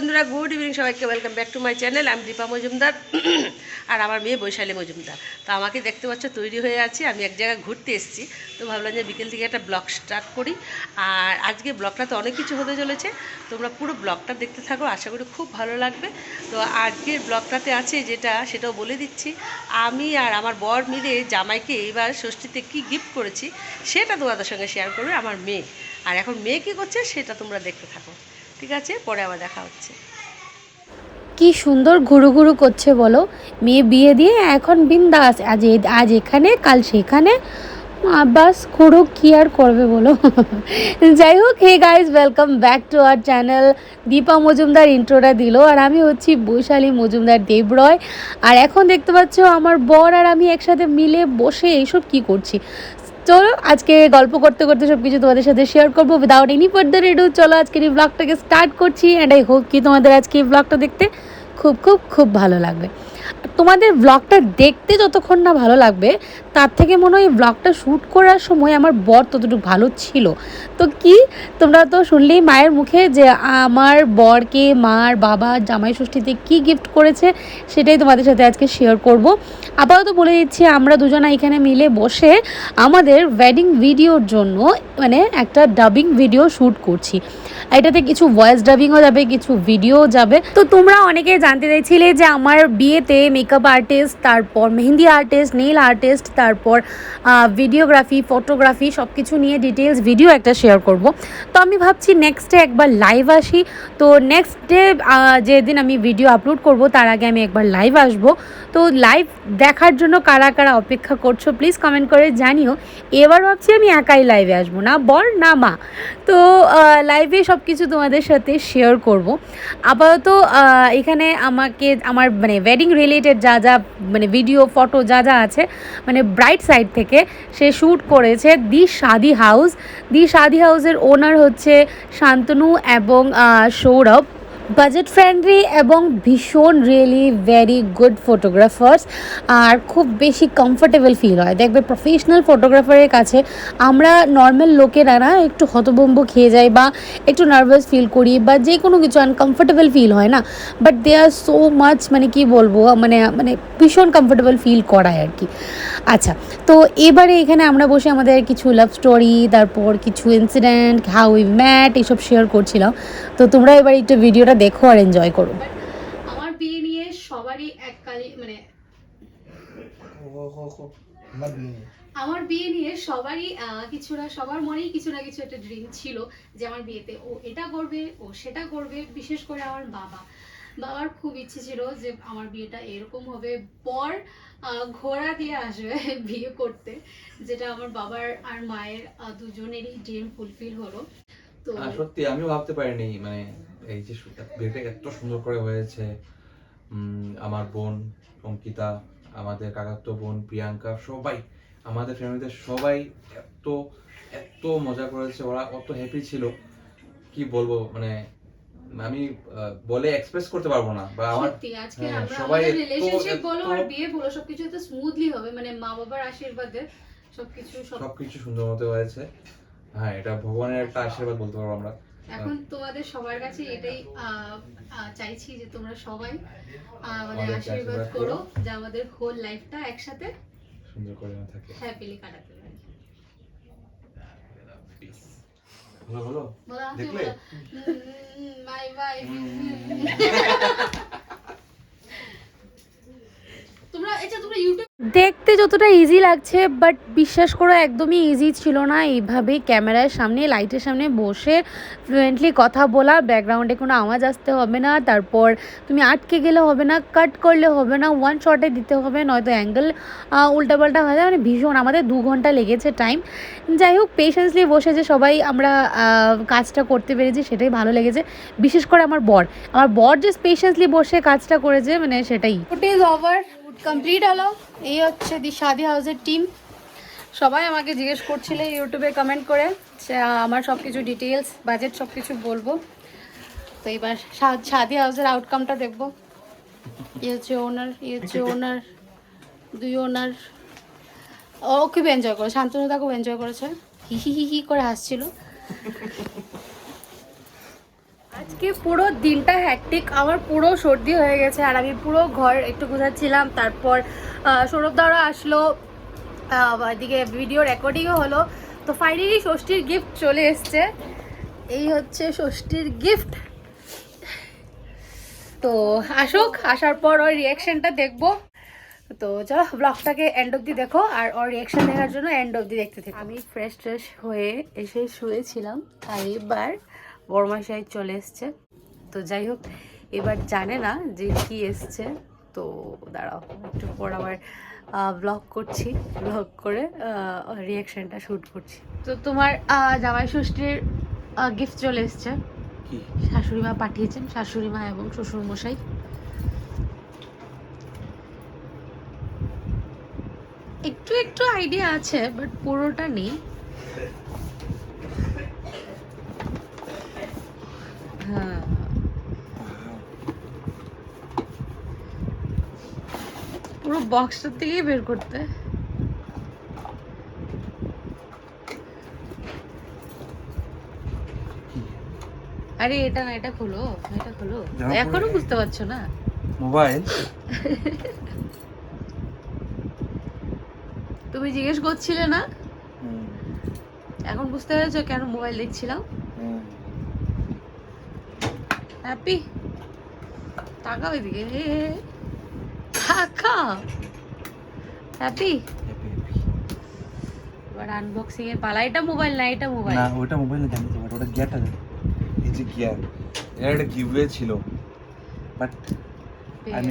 বন্ধুরা, good evening সবাইকে। Welcome back to my channel. আমি দীপা মজুমদার আর আমার মেয়ে বৈশালী মজুমদার। তো আমাকে দেখতে পাচ্ছ তৈরি হয়ে আছি, আমি এক জায়গায় ঘুরতে এসেছি। তো ভাবলাম যে বিকেল থেকে একটা ব্লগ স্টার্ট করি। আর আজকে ব্লগটাতে অনেক কিছু হতে চলেছে, তোমরা পুরো ব্লগটা দেখতে থাকো, আশা করি খুব ভালো লাগবে। তো আজকের ব্লগটাতে আছে সেটাও বলে দিচ্ছি। আমি আর আমার বর মিলে জামাইকে এবার ষষ্ঠীতে কী গিফট করেছি সেটা তোমাদের সঙ্গে শেয়ার করবে আমার মেয়ে। আর এখন মেয়ে কী করছে সেটা তোমরা দেখতে থাকো, ঠিক আছে? পরে আবার দেখা হচ্ছে। কি সুন্দর ঘুরু ঘুরু করছে বলো। মেয়ে বিয়ে দিয়ে এখন বিন্দাস, আজ এখানে কাল সেখানে, বাস করুক, কি আর করবে বলো। যাই হোক, hey guys, welcome back to our channel. Dipa Majumdar ইন্ট্রোটা দিল, আর আমি হচ্ছি বৈশালী মজুমদার দেবরয়। আর এখন দেখতে পাচ্ছ আমার বর আর আমি একসাথে মিলে বসে এইসব কি করছি। চলো আজকে গল্প করতে করতে সব কিছু তোমাদের সাথে শেয়ার করবো উইদাউট এনি ফার্দার এডু। চলো আজকের এই ব্লগটাকে স্টার্ট করছি, অ্যান্ড আই হোপ কি তোমাদের আজকে এই ব্লগটা দেখতে খুব খুব খুব ভালো লাগবে। তোমাদের ব্লগটা দেখতে যতক্ষণ না ভালো লাগবে, তার থেকে মনে হয় ব্লগটা শ্যুট করার সময় আমার বর ততটুকু ভালো ছিল। তো কি, তোমরা তো শুনলেই মায়ের মুখে যে আমার বরকে মার বাবা জামাই ষষ্ঠীতে কী গিফট করেছে, সেটাই তোমাদের সাথে আজকে শেয়ার করব। আপাতত বলে দিচ্ছি, আমরা দুজনা এখানে মিলে বসে আমাদের ওয়েডিং ভিডিওর জন্য মানে একটা ডাবিং ভিডিও শ্যুট করছি। এটাতে কিছু ভয়েস ডাবিংও যাবে, কিছু ভিডিও যাবে। তো তোমরা অনেকে জানতে চাইছিলে যে আমার বিয়েতে মেকআপ আর্টিস্ট, তারপর মেহেন্দি আর্টিস্ট, নেইল আর্টিস্ট, তারপর ভিডিওগ্রাফি, ফটোগ্রাফি সব কিছু নিয়ে ডিটেলস ভিডিও একটা শেয়ার করব। তো আমি ভাবছি নেক্সট ডে একবার লাইভ আসি। তো নেক্সট ডে যেদিন আমি ভিডিও আপলোড করব তার আগে আমি একবার লাইভ আসব। তো লাইভ দেখার জন্য কারা কারা অপেক্ষা করছো প্লিজ কমেন্ট করে জানিও। এবার ভাবছি আমি একাই লাইভে আসবো, না বর না মা। তো লাইভে সব কিছু তোমাদের সাথে শেয়ার করব। আপাতত এখানে আমার মানে ওয়েডিং রিলেটেড যা যা মানে ভিডিও ফটো যা যা আছে, মানে ব্রাইট সাইড থেকে সে শ্যুট করেছে দি শাদি হাউস। দি শাদি হাউসের ওনার হচ্ছে শান্তনু এবং সৌরভ। বাজেট ফ্রেন্ডলি এবং ভীষণ রিয়েলি ভেরি গুড ফটোগ্রাফার্স। আর খুব বেশি কমফোর্টেবল ফিল হয়, দেখবে প্রফেশনাল ফটোগ্রাফারের কাছে আমরা নর্মাল লোকেরা না একটু হতভম্ব খেয়ে যাই, বা একটু নার্ভাস ফিল করি, বা যে কোনো কিছু আনকমফোর্টেবল ফিল হয় না। But they are so much, মানে কি বলবো, মানে মানে ভীষণ কমফোর্টেবল ফিল করায় আর কি। আচ্ছা, তো এবারে এখানে আমরা বসে আমাদের কিছু লাভ স্টোরি, তারপর কিছু ইনসিডেন্ট, হাউ উই ম্যাট, এসব শেয়ার করছিলাম। তো তোমরা এবার একটু ভিডিওটা দেখো আর এনজয় করো। আমার বিয়ে নিয়ে সবারই এককালে মানে আমার বিয়ে নিয়ে সবারই সবার মনেই কিছু না কিছু একটা ড্রিম ছিল যে আমার বিয়েতে ও এটা করবে, ও সেটা করবে। বিশেষ করে আমার বাবার খুব ইচ্ছে ছিল যে আমার বিয়েটা এরকম হবে, বর ঘোড়া দিয়ে আসবে বিয়ে করতে, যেটা আমার বাবার আর মায়ের দুজনেরই ড্রিম ফুলফিল হলো। তো সত্যি আমিও ভাবতে পারিনি, মানে এই যে বিয়েটা এত সুন্দর করে হয়েছে। আমার বোন অঙ্কিতা, আমাদের কাকাতো বোন প্রিয়াঙ্কা, সবাই আমাদের ফ্যামিলিতে সবাই এত এত মজা করেছে, ওরা অত হ্যাপি ছিল কি বলবো, মানে আমি বলে এক্সপ্রেস করতে পারবো না। বা আমার সত্যি আজকে আমরা সবাই আমাদের রিলেশনশিপ বলো আর বিয়ে বলো সবকিছু এত স্মুথলি হবে, মানে মা বাবার আশীর্বাদে সবকিছু সুন্দর মতো হয়েছে। হ্যাঁ, এটা ভগবানের একটা আশীর্বাদ বলতে পারবো আমরা। এখন তোমাদের সবার কাছে এটাই চাইছি যে তোমরা সবাই আমাদের আশীর্বাদ করো যে আমাদের হোল লাইফটা একসাথে সুন্দর করে থাকে, হ্যাপিলি কাটাতে পারি। হলো দেখলে বাই বাই। তোমরা ইউটিউব দেখতে যতটা ইজি লাগছে, বাট বিশ্বাস করো একদমই ইজি ছিল না। এইভাবে ক্যামেরার সামনে, লাইটের সামনে বসে ফ্লুয়েন্টলি কথা বলা, ব্যাকগ্রাউন্ডে কোনো আওয়াজ আসতে হবে না, তারপর তুমি আটকে গেলে হবে না, কাট করলে হবে না, ওয়ান শটে দিতে হবে, নয়তো অ্যাঙ্গেল উল্টাপাল্টা হয়ে যায়। মানে ভীষণ, আমাদের 2 ঘন্টা লেগেছে টাইম। যাই হোক, পেশেন্সলি বসে যে সবাই আমরা কাজটা করতে পেরেছি সেটাই ভালো লেগেছে। বিশেষ করে আমার বর যে পেশেন্সলি বসে কাজটা করেছে, মানে সেটাই। ইট ইজ ওভার, কমপ্লিট হলো। এই হচ্ছে দি শাদি হাউসের টিম। সবাই আমাকে জিজ্ঞেস করছিলে ইউটিউবে কমেন্ট করে আমার সব কিছু ডিটেলস, বাজেট সব কিছু বলবো। তো এবার শাদি হাউসের আউটকামটা দেখবো। এই হচ্ছে ওনার, 2 ওনার। ও খুব এনজয় করে, শান্তনুদা খুব এনজয় করেছে, হি হি হি হি করে হাসছিল। আজ আজকে পুরো দিনটা হ্যাকটিক, আমার পুরো সর্দি হয়ে গেছে আর আমি পুরো ঘর একটু গোছাচ্ছিলাম। তারপর সৌরভ দাওরা আসলো, এদিকে ভিডিও রেকর্ডিংও হলো। তো ফাইনালি ষষ্ঠীর গিফট চলে এসছে। এই হচ্ছে ষষ্ঠীর গিফট। তো আসুক, আসার পর ওর রিয়াকশনটা দেখবো। তো চলো ব্লগটাকে এন্ড অবধি দেখো, আর ওর রিয়াকশন দেখার জন্য এন্ড অবধি দেখতে থাকো। আমি ফ্রেশ ট্রেশ হয়ে এসে শুয়েছিলাম, আর এবার বড়মাশাই চলে এসছে। তো যাই হোক, এবার জানে না যে কি এসছে। তো দাঁড়াও, একটু পর আবার ব্লগ করছি, ব্লগ করে রিয়াকশনটা শ্যুট করছি। তো তোমার জামাই ষষ্ঠীর গিফট চলে এসছে। কি শাশুড়ি মা পাঠিয়েছেন, শাশুড়ি মা এবং শ্বশুর মশাই। একটু একটু আইডিয়া আছে, বাট পুরোটা নেই। হ্যাঁ, পুরো বক্সটার থেকেই বের করতে। আরে এটা না, এটা খোলো, এটা খোলো। এখনো বুঝতে পারছো না? মোবাইল? তুমি জিজ্ঞেস করছিলে না, এখন বুঝতে পেরেছো কেন মোবাইল দেখছিলাম? হ্যাপি? তাকাও এদিকে, তাকাও। হ্যাপি? এবার আনবক্সিং এর পালা। এটা মোবাইল না, এটা মোবাইল না, ওটা মোবাইল না, জানি তো, ওটা গিয়ারটা দেখ। এই যে গিয়ার, এর একটা গিভওয়ে ছিল, বাট আমি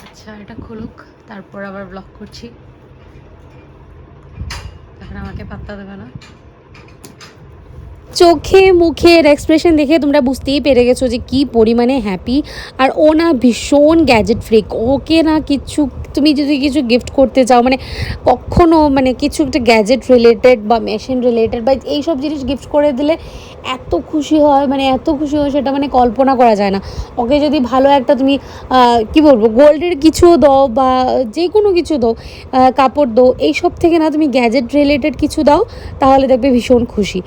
আচ্ছা, এটা খুলুক, তারপর আবার ব্লগ করছি। এখন আমাকে পাত্তা দেবে না। চোখে মুখের এক্সপ্রেশন দেখে তোমরা বুঝতেই পেরে গেছো যে কি পরিমাণে হ্যাপি। আর ও না ভীষণ গ্যাজেট ফ্রিক। ওকে না কিছু, তুমি যদি কিছু গিফট করতে চাও, মানে কখনো মানে কিছু একটা গ্যাজেট রিলেটেড বা মেশিন রিলেটেড বা এইসব জিনিস গিফট করে দিলে এত খুশি হয়, মানে এত খুশি হয় সেটা মানে কল্পনা করা যায় না। ওকে যদি ভালো একটা তুমি কি বলবো, গোল্ডের কিছু দাও বা যে কোনো কিছু দাও, কাপড় দাও, এইসব থেকে না তুমি গ্যাজেট রিলেটেড কিছু দাও, তাহলে দেখবে ভীষণ খুশি।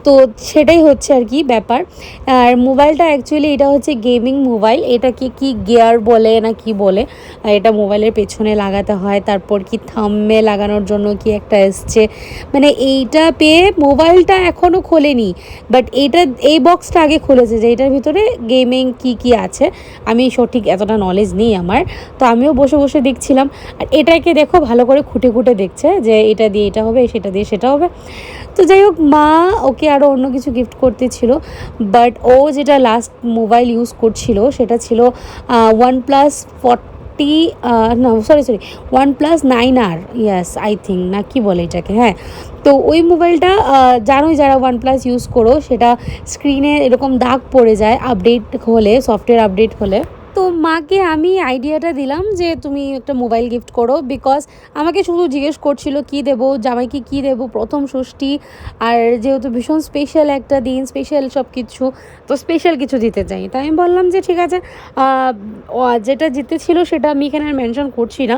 তো সেটাই হচ্ছে আর কি ব্যাপার। আর মোবাইলটা অ্যাকচুয়ালি এটা হচ্ছে গেমিং মোবাইল। এটাকে কি গিয়ার বলে না কি বলে, এটা মোবাইলের পেছনে লাগাতে হয়। তারপর কি থাম্বে লাগানোর জন্য কি একটা এসছে, মানে এইটা পেয়ে মোবাইলটা এখনও খোলেনি, বাট এইটা এই বক্সটা আগে খুলেছে যে এটার ভিতরে গেমিং কি কি আছে। আমি সঠিক এতটা নলেজ নেই আমার, তো আমিও বসে বসে দেখছিলাম। আর এটাকে দেখো ভালো করে খুঁটে খুঁটে দেখছে যে এটা দিয়ে এটা হবে, সেটা দিয়ে সেটা হবে। তো যাই হোক, মা ওকে আরও অন্য কিছু গিফট করতে ছিল, বাট ও যেটা লাস্ট মোবাইল ইউজ করছিল সেটা ছিল OnePlus 40, না sorry OnePlus 9R, yes I think, না কি বলে এটাকে, হ্যাঁ। তো ওই মোবাইলটা জানোই যারা OnePlus ইউজ করো, সেটা স্ক্রিনে এরকম দাগ পড়ে যায় আপডেট হলে, সফটওয়্যার আপডেট হলে। তো মাকে আমি আইডিয়াটা দিলাম যে তুমি একটা মোবাইল গিফট করো, বিকজ আমাকে শুধু জিজ্ঞেস করছিল কি দেবো, জামাইকে কী দেবো, প্রথম ষষ্ঠী, আর যেহেতু ভীষণ স্পেশাল একটা দিন, স্পেশাল সব কিছু, তো স্পেশাল কিছু দিতে চাই। তাই আমি বললাম যে ঠিক আছে, যেটা জিতেছিল সেটা আমি এখানে আর মেনশন করছি না,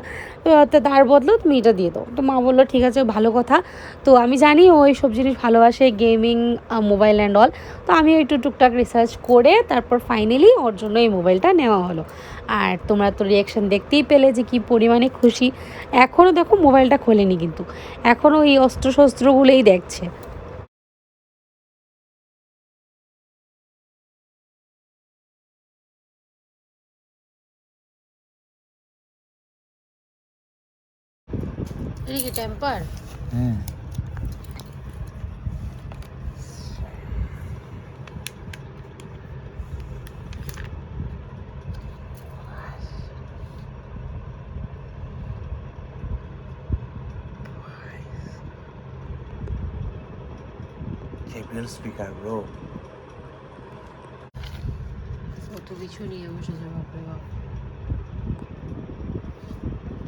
তো তার বদলেও তুমি এটা দিয়ে দাও। তো মা বললো ঠিক আছে, ভালো কথা। তো আমি জানি ও এইসব জিনিস ভালোবাসে, গেমিং, মোবাইল অ্যান্ড অল। তো আমি একটু টুকটাক রিসার্চ করে তারপর ফাইনালি ওর জন্য এই মোবাইলটা নেওয়া হলো। আর তোমরা তো রিয়াকশান দেখতেই পেলে যে কী পরিমাণে খুশি। এখনও দেখো মোবাইলটা খোলেনি, কিন্তু এখনও এই অস্ত্রশস্ত্রগুলোই দেখছে। এটা কি টেম্পার? হ্যাঁ, JBL স্পিকার ব্রো। কত কিছু নিয়ে বসেছে, বাপরে বাপ।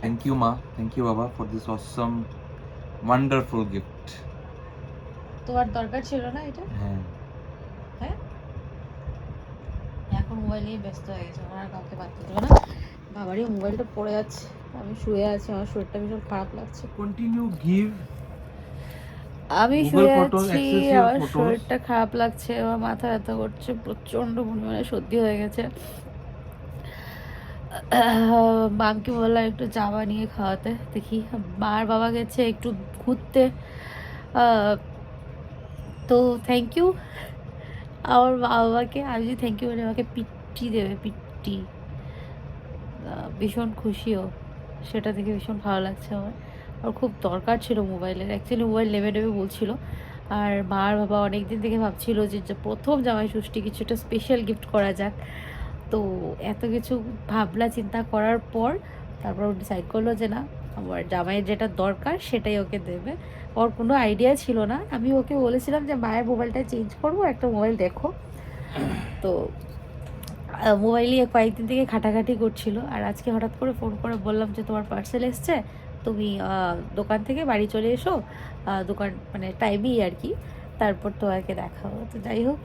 থ্যাংক ইউ মা, থ্যাংক ইউ বাবা for this Assam wonderful gift. তোমার দরকার ছিল না এটা? হ্যাঁ, হ্যাঁ, এখন মোবাইল নিয়ে ব্যস্ত হয়ে গেছে, আমার আর কাউকে পাত্তা দেবে না। বাবারই মোবাইলটা পড়ে যাচ্ছে, আমি শুয়ে আছি, আমার শরীরটা ভীষণ খারাপ লাগছে। Continue give. আমি Google শুয়ে Photos, আছি, excessive আমার photos। শরীরটা খারাপ লাগছে, আমার মাথা ব্যথা করছে, প্রচণ্ড পরিমাণে সর্দি হয়ে গেছে। মামকে বললাম একটু চা বানিয়ে খাওয়াতে, দেখি। মার বাবা গেছে একটু ঘুরতে। আহ, তো থ্যাংক ইউ আমার বাবাকে। আমি যদি থ্যাংক ইউ বলে আমাকে পিটি দেবে, পিটি। ভীষণ খুশিও, সেটা থেকে ভীষণ ভালো লাগছে আমার। আর খুব দরকার ছিল মোবাইলের, অ্যাকচুয়ালি মোবাইল নেবে নেবে বলছিল। আর মার বাবা অনেক দিন থেকে ভাবছিল যে প্রথম জামাই ষষ্ঠী কিছু একটা স্পেশাল গিফট করা যাক। তো এত কিছু ভাবনা চিন্তা করার পর তারপর ও ডিসাইড করলো যে না, আমার জামাইয়ের যেটা দরকার সেটাই ওকে দেবে। ওর কোনো আইডিয়া ছিল না। আমি ওকে বলেছিলাম যে মায়ের মোবাইলটা চেঞ্জ করবো, একটা মোবাইল দেখো। তো মোবাইল নিয়ে কয়েকদিন থেকে ঘাটাঘাটি করছিল। আর আজকে হঠাৎ করে ফোন করে বললাম যে তোমার পার্সেল এসছে, তুমি দোকান থেকে বাড়ি চলে এসো। দোকান মানে টাইমেই আর কি, তারপর তোমাকে দেখাবো। তো যাই হোক,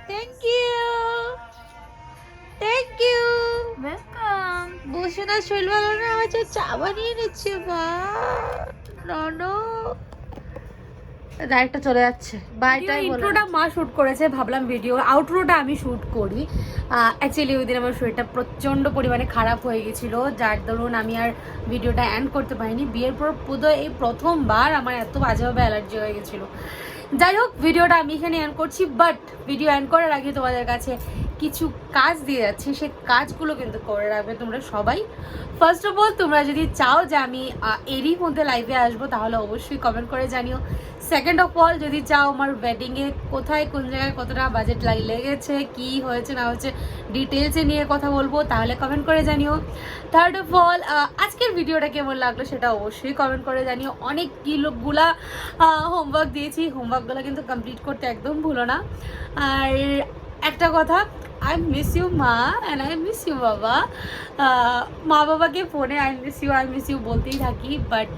thank you, thank you, welcome. বসে না, শৈল ভালো না, আমার যে চা বানিয়ে নিচ্ছে মা। ননো ডাইরেক্টটা চলে যাচ্ছে। বাইটাই ইন্ট্রোটা মা শুট করেছে, ভাবলাম ভিডিও আউটরোটা আমি শুট করি। অ্যাকচুয়ালি ওই দিন আমার শরীরটা প্রচণ্ড পরিমাণে খারাপ হয়ে গেছিলো, যার দরুন আমি আর ভিডিওটা এন্ড করতে পারিনি। বিয়ের পর বোধহয় এই প্রথমবার আমার এত বাজেভাবে অ্যালার্জি হয়ে গেছিলো। যাই হোক, ভিডিওটা আমি এখানে এন্ড করছি, বাট ভিডিও এন্ড করার আগে তোমাদের কাছে কিছু কাজ দিয়ে যাচ্ছি, সেই কাজগুলো কিন্তু করে রাখবে তোমরা সবাই। ফার্স্ট অফ অল, তোমরা যদি চাও যে আমি এরই মধ্যে লাইভে আসবো তাহলে অবশ্যই কমেন্ট করে জানিও। সেকেন্ড অফ অল, যদি চাও আমার ওয়েডিংয়ে কোথায় কোন জায়গায় কতটা বাজেট লেগেছে, কি হয়েছে না হয়েছে ডিটেলসে নিয়ে কথা বলবো, তাহলে কমেন্ট করে জানিও। থার্ড অফ অল, আজকের ভিডিওটা কেমন লাগলো সেটা অবশ্যই কমেন্ট করে জানিও। অনেক কিলোগুলা হোমওয়ার্ক দিয়েছি, হোমওয়ার্কগুলো কিন্তু কমপ্লিট করতে একদম ভুলো না। আর একটা কথা, আই মিস ইউ মা অ্যান্ড আই মিস ইউ বাবা। মা বাবাকে ফোনে আই মিস ইউ বলতেই থাকি, বাট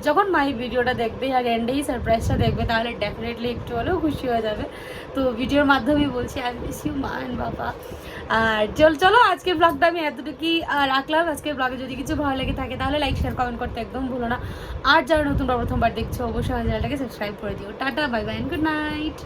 যখন মা এই ভিডিওটা দেখবে আর এন্ডেই সারপ্রাইজটা দেখবে তাহলে ডেফিনেটলি একটু হলেও খুশি হয়ে যাবে। তো ভিডিওর মাধ্যমেই বলছি আই মিস ইউ মা অ্যান্ড বাবা। আর চলো আজকের ব্লগটা আমি এতটুকুই রাখলাম। আজকের ব্লগে যদি কিছু ভালো লেগে থাকে তাহলে লাইক শেয়ার কমেন্ট করতে একদম ভুলো না। আর যারা নতুন প্রথমবার দেখছো অবশ্যই আমার চ্যানেলটাকে সাবস্ক্রাইব করে দিও। Tata, bye bye, good night.